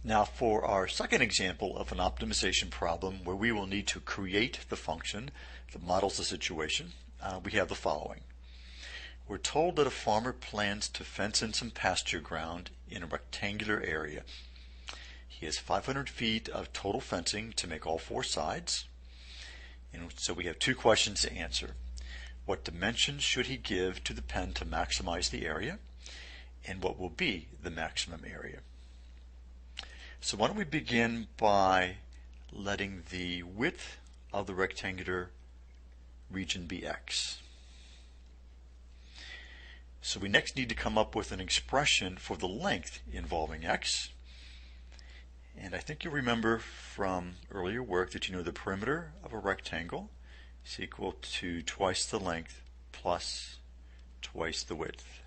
Now for our second example of an optimization problem where we will need to create the function that models the situation, we have the following. We're told that a farmer plans to fence in some pasture ground in a rectangular area. He has 500 feet of total fencing to make all four sides. And so we have two questions to answer. What dimensions should he give to the pen to maximize the area? And what will be the maximum area? So why don't we begin by letting the width of the rectangular region be x. So we next need to come up with an expression for the length involving x. And I think you remember from earlier work that you know the perimeter of a rectangle is equal to twice the length plus twice the width.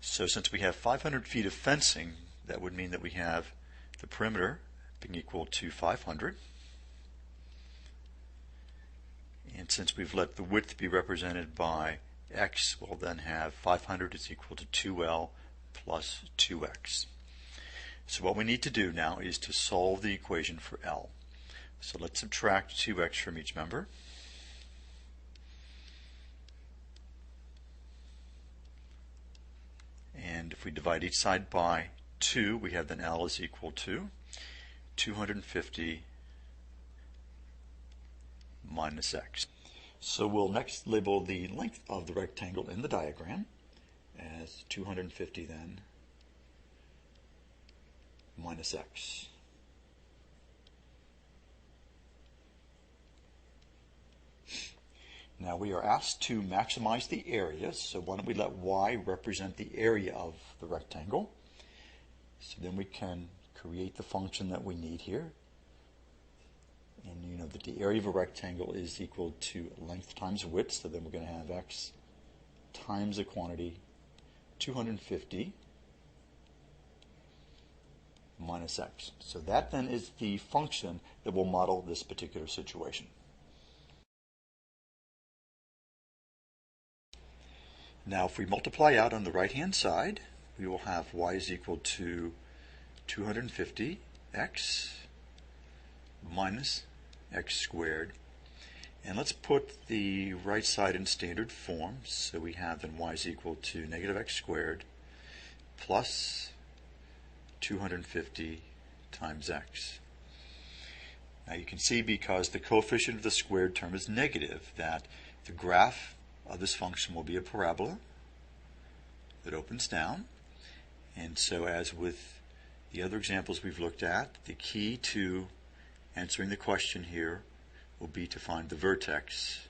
So since we have 500 feet of fencing, that would mean that we have the perimeter being equal to 500. And since we've let the width be represented by x, we'll then have 500 is equal to 2L plus 2x. So what we need to do now is to solve the equation for L. So let's subtract 2x from each member. And if we divide each side by 2, we have then L is equal to 250 minus x. So we'll next label the length of the rectangle in the diagram as 250 then minus x. Now we are asked to maximize the area, so why don't we let y represent the area of the rectangle. So then we can create the function that we need here. And you know that the area of a rectangle is equal to length times width, so then we're going to have x times the quantity 250 minus x. So that then is the function that will model this particular situation. Now if we multiply out on the right hand side, we will have y is equal to 250x minus x squared. And let's put the right side in standard form. So we have then y is equal to negative x squared plus 250 times x. Now you can see, because the coefficient of the squared term is negative, that the graph of this function will be a parabola that opens down. And so, as with the other examples we've looked at, the key to answering the question here will be to find the vertex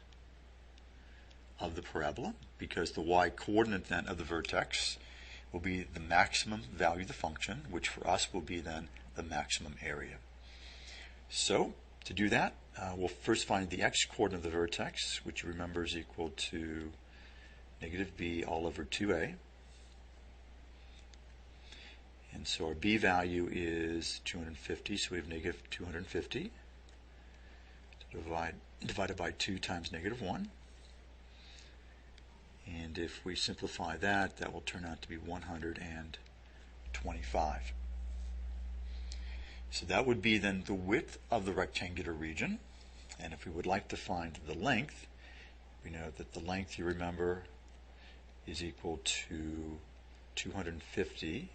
of the parabola, because the y-coordinate then of the vertex will be the maximum value of the function, which for us will be then the maximum area. So to do that, we'll first find the x-coordinate of the vertex, which you remember is equal to negative b all over 2a. And so our b value is 250, so we have negative 250 divided by 2 times negative 1. And if we simplify that, that will turn out to be 125. So that would be then the width of the rectangular region. And if we would like to find the length, we know that the length, you remember, is equal to 250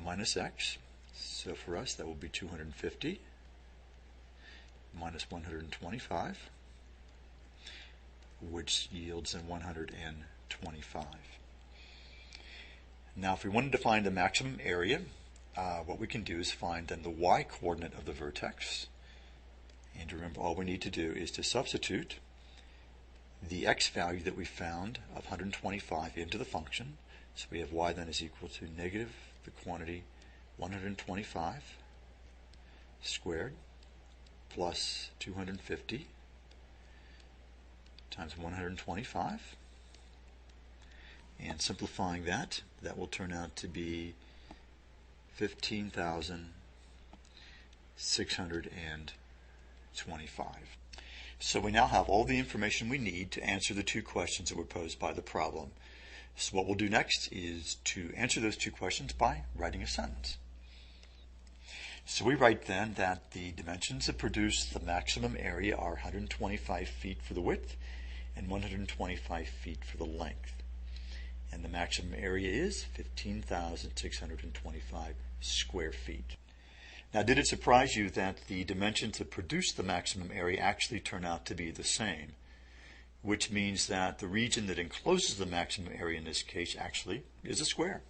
minus x. So for us, that will be 250 minus 125, which yields in 125. Now if we wanted to find the maximum area, what we can do is find then the y-coordinate of the vertex. And remember, all we need to do is to substitute the x value that we found of 125 into the function. So we have y then is equal to negative the quantity 125 squared plus 250 times 125. And simplifying that, that will turn out to be 15,625. So we now have all the information we need to answer the two questions that were posed by the problem. So what we'll do next is to answer those two questions by writing a sentence. So we write then that the dimensions that produce the maximum area are 125 feet for the width and 125 feet for the length. And the maximum area is 15,625 square feet. Now, did it surprise you that the dimensions that produce the maximum area actually turn out to be the same? Which means that the region that encloses the maximum area in this case actually is a square.